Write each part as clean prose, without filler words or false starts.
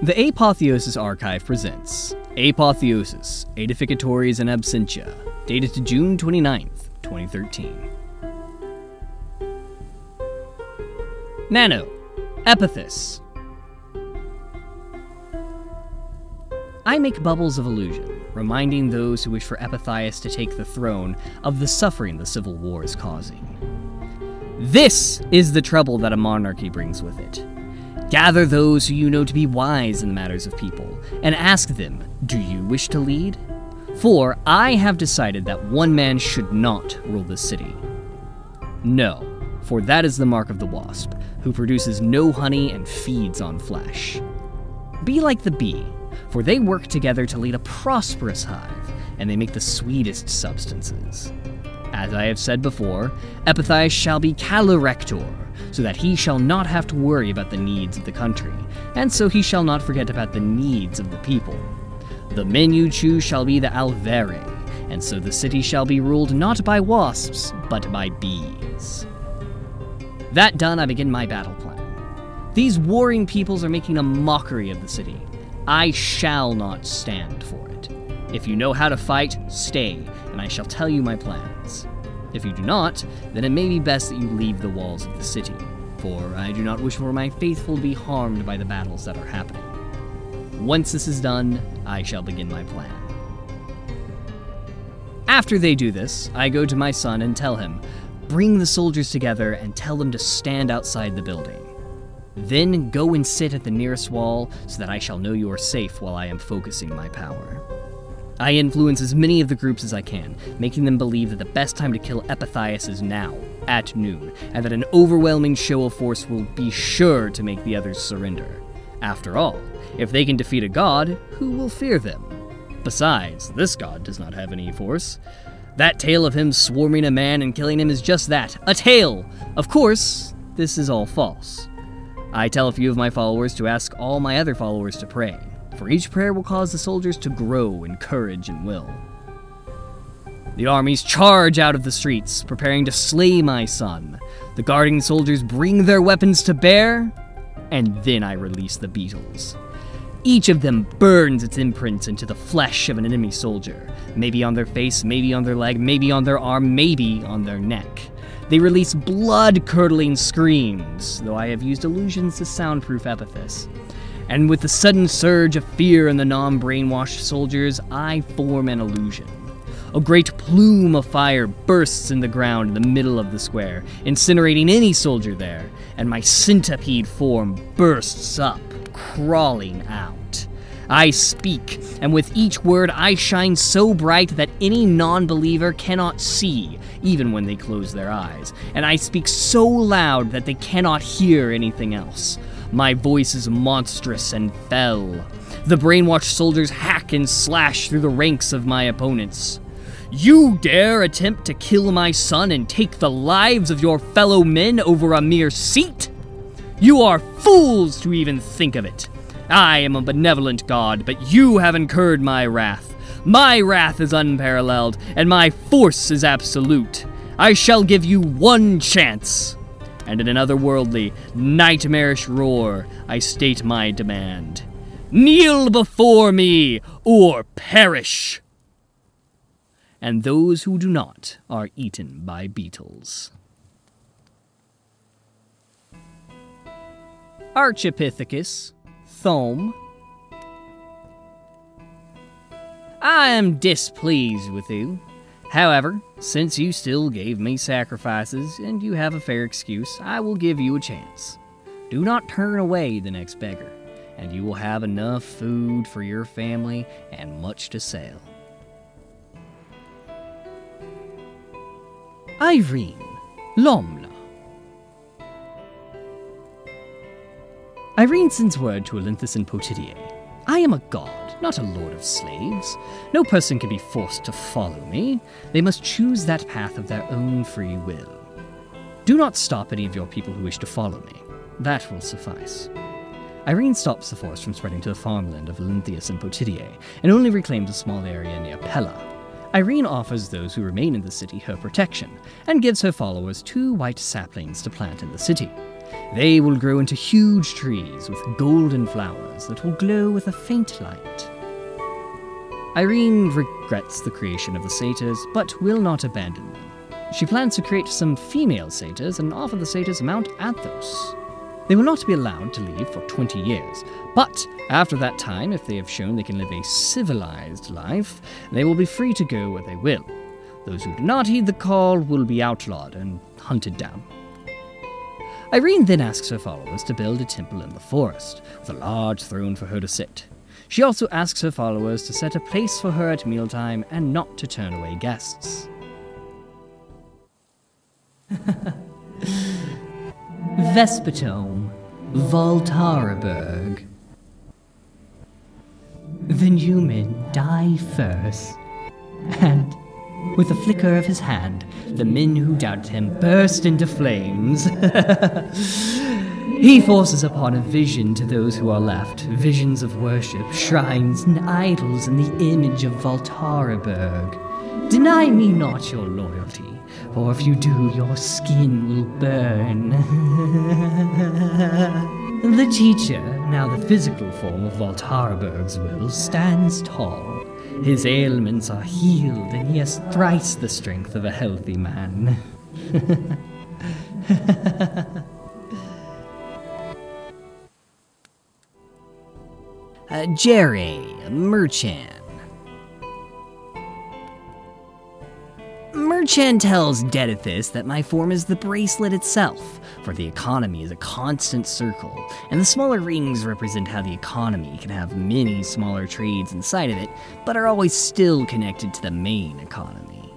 The Apotheosis Archive presents Apotheosis, Aedificatoris and Absentia, dated to June 29th, 2013. Nano, Epithus. I make bubbles of illusion, reminding those who wish for Apotheosis to take the throne of the suffering the civil war is causing. This is the trouble that a monarchy brings with it. Gather those who you know to be wise in the matters of people, and ask them, do you wish to lead? For I have decided that one man should not rule the city. No, for that is the mark of the wasp, who produces no honey and feeds on flesh. Be like the bee, for they work together to lead a prosperous hive, and they make the sweetest substances. As I have said before, Epithus shall be calorector, so that he shall not have to worry about the needs of the country, and so he shall not forget about the needs of the people. The men you choose shall be the alvere, and so the city shall be ruled not by wasps, but by bees. That done, I begin my battle plan. These warring peoples are making a mockery of the city. I shall not stand for it. If you know how to fight, stay, and I shall tell you my plans. If you do not, then it may be best that you leave the walls of the city, for I do not wish for my faithful to be harmed by the battles that are happening. Once this is done, I shall begin my plan. After they do this, I go to my son and tell him, bring the soldiers together and tell them to stand outside the building. Then go and sit at the nearest wall so that I shall know you are safe while I am focusing my power. I influence as many of the groups as I can, making them believe that the best time to kill Epithus is now, at noon, and that an overwhelming show of force will be sure to make the others surrender. After all, if they can defeat a god, who will fear them? Besides, this god does not have any force. That tale of him swarming a man and killing him is just that, a tale! Of course, this is all false. I tell a few of my followers to ask all my other followers to pray, for each prayer will cause the soldiers to grow in courage and will. The armies charge out of the streets, preparing to slay my son. The guarding soldiers bring their weapons to bear, and then I release the beetles. Each of them burns its imprints into the flesh of an enemy soldier, maybe on their face, maybe on their leg, maybe on their arm, maybe on their neck. They release blood-curdling screams, though I have used illusions to soundproof Epithus. And with the sudden surge of fear in the non-brainwashed soldiers, I form an illusion. A great plume of fire bursts in the ground in the middle of the square, incinerating any soldier there, and my centipede form bursts up, crawling out. I speak, and with each word I shine so bright that any non-believer cannot see, even when they close their eyes, and I speak so loud that they cannot hear anything else. My voice is monstrous and fell. The brainwashed soldiers hack and slash through the ranks of my opponents. You dare attempt to kill my son and take the lives of your fellow men over a mere seat? You are fools to even think of it. I am a benevolent god, but you have incurred my wrath. My wrath is unparalleled, and my force is absolute. I shall give you one chance. And in an otherworldly, nightmarish roar, I state my demand. Kneel before me, or perish! And those who do not are eaten by beetles. Archipithecus, Thoumm. I am displeased with you. However, since you still gave me sacrifices, and you have a fair excuse, I will give you a chance. Do not turn away the next beggar, and you will have enough food for your family and much to sell. Eirene, Lomna. Eirene sends word to Epithus and Potidae. I am a god, not a lord of slaves. No person can be forced to follow me. They must choose that path of their own free will. Do not stop any of your people who wish to follow me. That will suffice. Eirene stops the force from spreading to the farmland of Epithus and Potidae, and only reclaims a small area near Pella. Eirene offers those who remain in the city her protection, and gives her followers 2 white saplings to plant in the city. They will grow into huge trees with golden flowers that will glow with a faint light. Eirene regrets the creation of the satyrs, but will not abandon them. She plans to create some female satyrs and offer the satyrs Mount Athos. They will not be allowed to leave for 20 years, but after that time, if they have shown they can live a civilized life, they will be free to go where they will. Those who do not heed the call will be outlawed and hunted down. Eirene then asks her followers to build a temple in the forest, with a large throne for her to sit. She also asks her followers to set a place for her at mealtime and not to turn away guests. Vespitomb, Valtariberg. The new men die first, and with a flicker of his hand, the men who doubted him burst into flames. He forces upon a vision to those who are left, visions of worship, shrines, and idols in the image of Valtariberg. Deny me not your loyalty, for if you do, your skin will burn. The teacher, now the physical form of Valtariberg's will, stands tall. His ailments are healed, and he has thrice the strength of a healthy man. Jerry, Merchant. Merchant tells Epithus that my form is the bracelet itself, for the economy is a constant circle, and the smaller rings represent how the economy can have many smaller trades inside of it, but are always still connected to the main economy.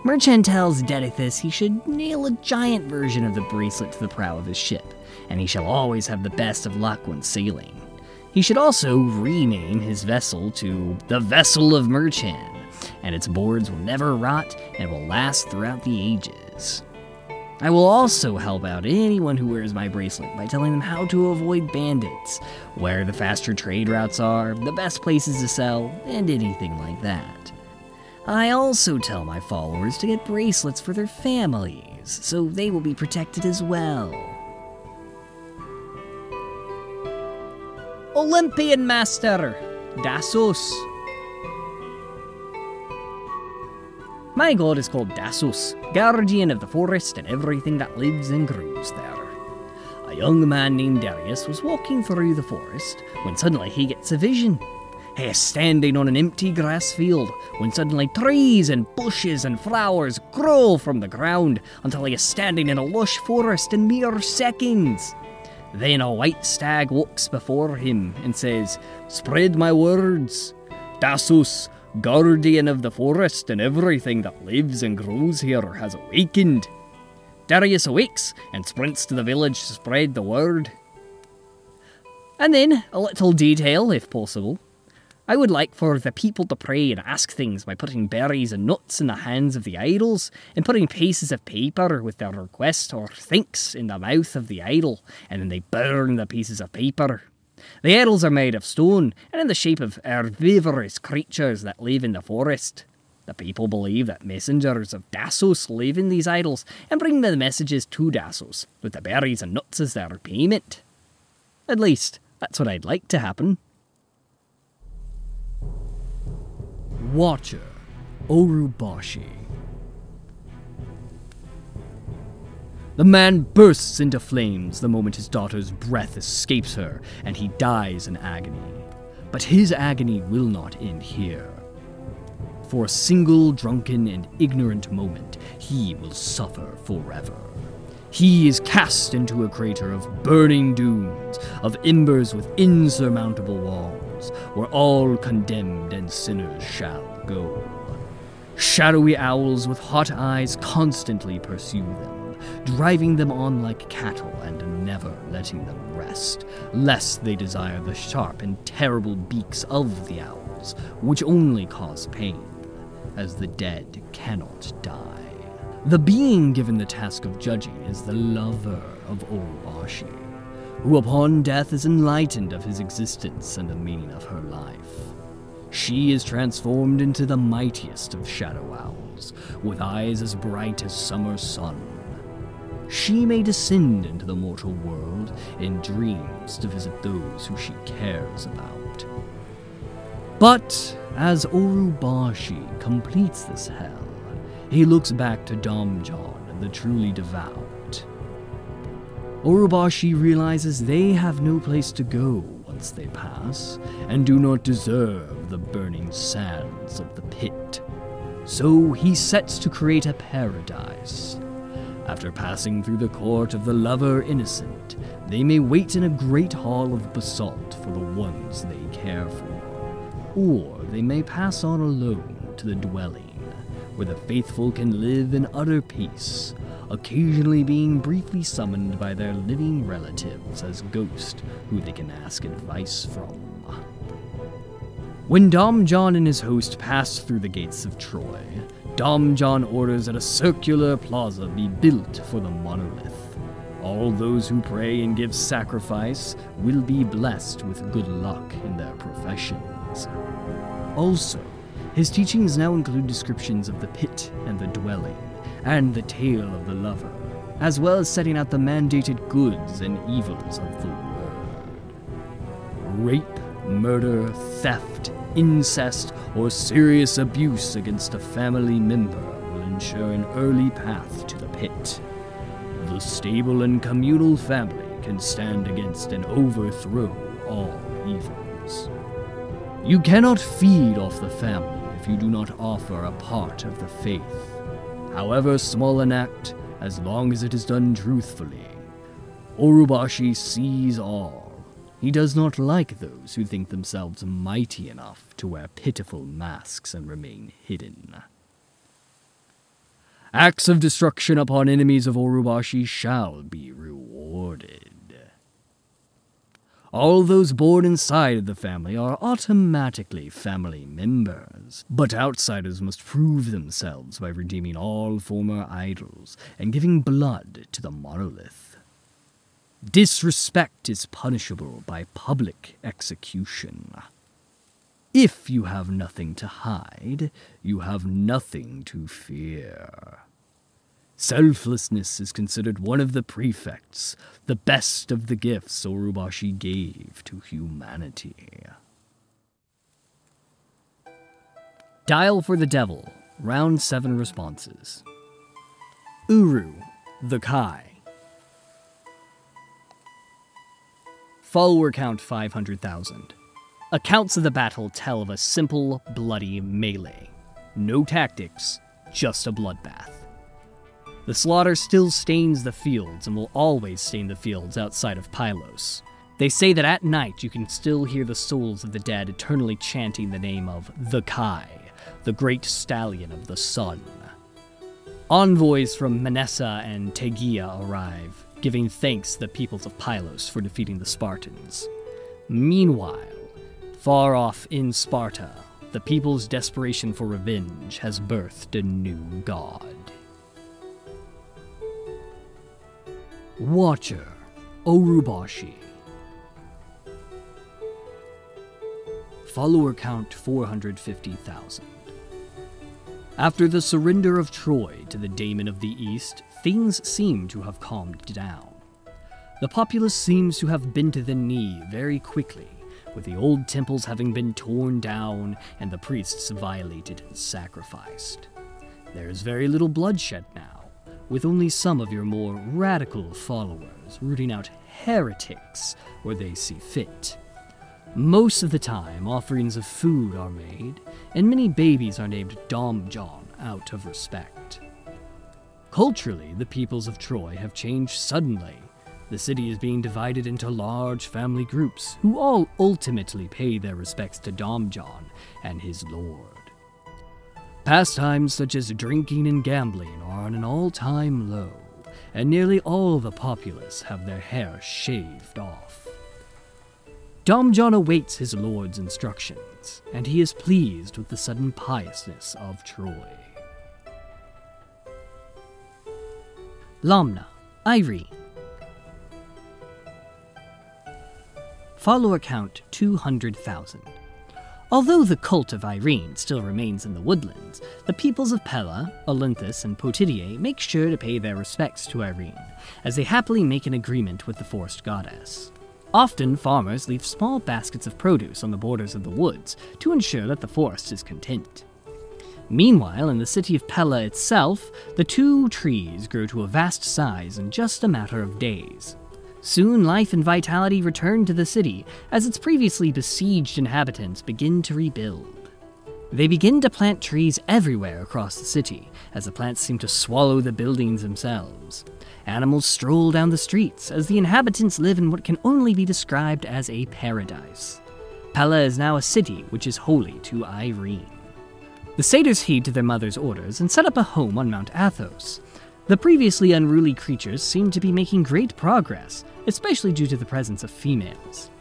Merchant tells Epithus he should nail a giant version of the bracelet to the prow of his ship, and he shall always have the best of luck when sailing. He should also rename his vessel to the Vessel of Merchant, and its boards will never rot and will last throughout the ages. I will also help out anyone who wears my bracelet by telling them how to avoid bandits, where the faster trade routes are, the best places to sell, and anything like that. I also tell my followers to get bracelets for their families, so they will be protected as well. Olympian Master, Dasos. My god is called Dasos, guardian of the forest and everything that lives and grows there. A young man named Darius was walking through the forest when suddenly he gets a vision. He is standing on an empty grass field when suddenly trees and bushes and flowers grow from the ground until he is standing in a lush forest in mere seconds. Then a white stag walks before him and says, "Spread my words. Dasos, guardian of the forest and everything that lives and grows here, has awakened." Darius awakes and sprints to the village to spread the word. And then, a little detail if possible, I would like for the people to pray and ask things by putting berries and nuts in the hands of the idols, and putting pieces of paper with their request or thanks in the mouth of the idol, and then they burn the pieces of paper. The idols are made of stone, and in the shape of herbivorous creatures that live in the forest. The people believe that messengers of Dasos live in these idols, and bring the messages to Dasos, with the berries and nuts as their payment. At least, that's what I'd like to happen. Watcher, Orubashi. The man bursts into flames the moment his daughter's breath escapes her, and he dies in agony. But his agony will not end here. For a single drunken and ignorant moment, he will suffer forever. He is cast into a crater of burning dunes, of embers with insurmountable walls, where all condemned and sinners shall go. Shadowy owls with hot eyes constantly pursue them, driving them on like cattle and never letting them rest, lest they desire the sharp and terrible beaks of the owls, which only cause pain, as the dead cannot die. The being given the task of judging is the lover of Orubashi, who upon death is enlightened of his existence and the meaning of her life. She is transformed into the mightiest of shadow owls, with eyes as bright as summer sun. she may descend into the mortal world in dreams to visit those who she cares about. But as Orubashi completes this hell, he looks back to Thoumm and the truly devout. Orubashi realizes they have no place to go once they pass, and do not deserve the burning sands of the pit. So he sets to create a paradise. After passing through the court of the lover innocent, they may wait in a great hall of basalt for the ones they care for. Or they may pass on alone to the dwelling, where the faithful can live in utter peace, occasionally being briefly summoned by their living relatives as ghosts who they can ask advice from. When Thoumm and his host pass through the gates of Troy, Thoumm orders that a circular plaza be built for the monolith. All those who pray and give sacrifice will be blessed with good luck in their professions. Also, his teachings now include descriptions of the pit and the dwelling, and the tale of the lover, as well as setting out the mandated goods and evils of the world. Rape, murder, theft, incest, or serious abuse against a family member will ensure an early path to the pit. The stable and communal family can stand against and overthrow all evils. You cannot feed off the family if you do not offer a part of the faith, however small an act, as long as it is done truthfully. Orubashi sees all. He does not like those who think themselves mighty enough to wear pitiful masks and remain hidden. Acts of destruction upon enemies of Orubashi shall be rewarded. All those born inside of the family are automatically family members, but outsiders must prove themselves by redeeming all former idols and giving blood to the monolith. Disrespect is punishable by public execution. If you have nothing to hide, you have nothing to fear. Selflessness is considered one of the prefects, the best of the gifts Orubashi gave to humanity. Dial for the Devil, round 7 responses. Uru, the Kai. Follower count 500,000. Accounts of the battle tell of a simple, bloody melee. No tactics, just a bloodbath. The slaughter still stains the fields and will always stain the fields outside of Pylos. They say that at night you can still hear the souls of the dead eternally chanting the name of the Kai, the great stallion of the sun. Envoys from Manessa and Tegea arrive, giving thanks to the peoples of Pylos for defeating the Spartans. Meanwhile, far off in Sparta, the people's desperation for revenge has birthed a new god. Watcher, Orubashi. Follower count 450,000. After the surrender of Troy to the Daemon of the East, things seem to have calmed down. The populace seems to have bent to the knee very quickly, with the old temples having been torn down and the priests violated and sacrificed. There is very little bloodshed now, with only some of your more radical followers rooting out heretics where they see fit. Most of the time, offerings of food are made, and many babies are named Thoumm out of respect. Culturally, the peoples of Troy have changed suddenly. The city is being divided into large family groups, who all ultimately pay their respects to Thoumm and his lord. Pastimes such as drinking and gambling are on an all-time low, and nearly all the populace have their hair shaved off. Thoumm awaits his lord's instructions, and he is pleased with the sudden piousness of Troy. Lamna, Eirene. Follower count 200,000. Although the cult of Eirene still remains in the woodlands, the peoples of Pella, Olynthus, and Potidae make sure to pay their respects to Eirene, as they happily make an agreement with the forest goddess. Often, farmers leave small baskets of produce on the borders of the woods to ensure that the forest is content. Meanwhile, in the city of Pella itself, the two trees grow to a vast size in just a matter of days. Soon, life and vitality return to the city as its previously besieged inhabitants begin to rebuild. They begin to plant trees everywhere across the city, as the plants seem to swallow the buildings themselves. Animals stroll down the streets, as the inhabitants live in what can only be described as a paradise. Pella is now a city which is holy to Eirene. The satyrs heed to their mother's orders and set up a home on Mount Athos. The previously unruly creatures seem to be making great progress, especially due to the presence of females.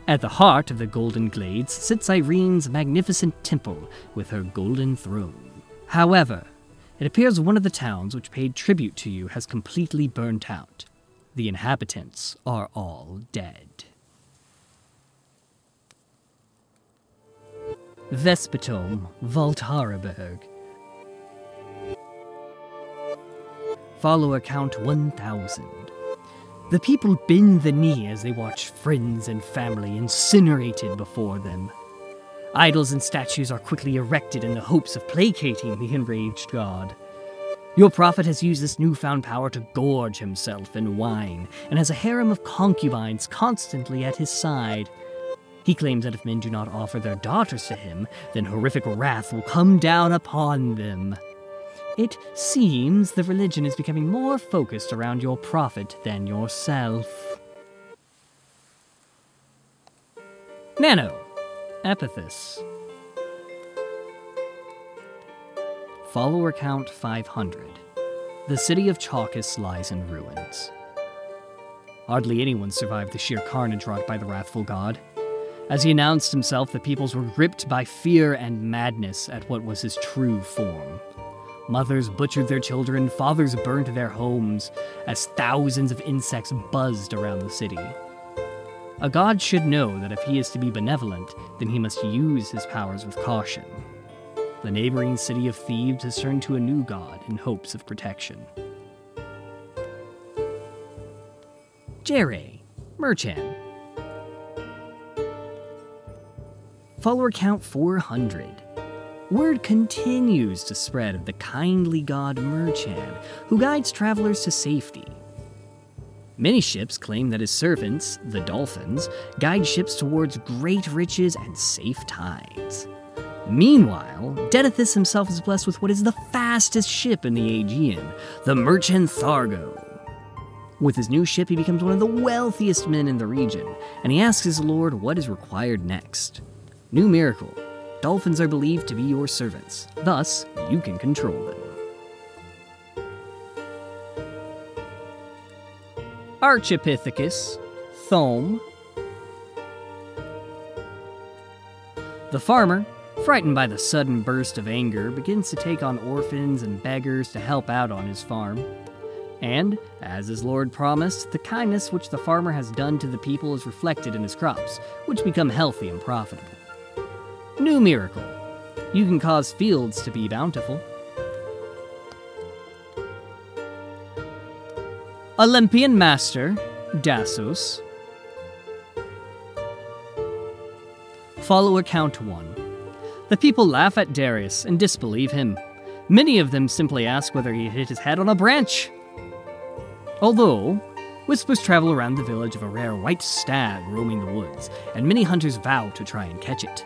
At the heart of the Golden Glades sits Eirene's magnificent temple with her golden throne. However, it appears one of the towns which paid tribute to you has completely burnt out. The inhabitants are all dead. Vespitomb, Valtariberg. Follower count 1,000. The people bend the knee as they watch friends and family incinerated before them. Idols and statues are quickly erected in the hopes of placating the enraged god. Your prophet has used this newfound power to gorge himself in wine, and has a harem of concubines constantly at his side. He claims that if men do not offer their daughters to him, then horrific wrath will come down upon them. It seems the religion is becoming more focused around your prophet than yourself. Nano. Epithus. Follower count 500. The city of Chalkis lies in ruins. Hardly anyone survived the sheer carnage wrought by the wrathful god. As he announced himself, the peoples were gripped by fear and madness at what was his true form. Mothers butchered their children, fathers burned their homes, as thousands of insects buzzed around the city. A god should know that if he is to be benevolent, then he must use his powers with caution. The neighboring city of Thebes has turned to a new god in hopes of protection. Jere, Merchan. Follower count 400. Word continues to spread of the kindly god Merchan, who guides travelers to safety. Many ships claim that his servants, the dolphins, guide ships towards great riches and safe tides. Meanwhile, Dasos himself is blessed with what is the fastest ship in the Aegean, the Merchan Thargo. With his new ship, he becomes one of the wealthiest men in the region, and he asks his lord what is required next. New miracle. Dolphins are believed to be your servants. Thus, you can control them. Archipithecus, Thoumm. The farmer, frightened by the sudden burst of anger, begins to take on orphans and beggars to help out on his farm. And, as his lord promised, the kindness which the farmer has done to the people is reflected in his crops, which become healthy and profitable. New miracle. You can cause fields to be bountiful. Olympian Master, Dasos. Follower count 1. The people laugh at Darius and disbelieve him. Many of them simply ask whether he hit his head on a branch. Although, whispers travel around the village of a rare white stag roaming the woods, and many hunters vow to try and catch it.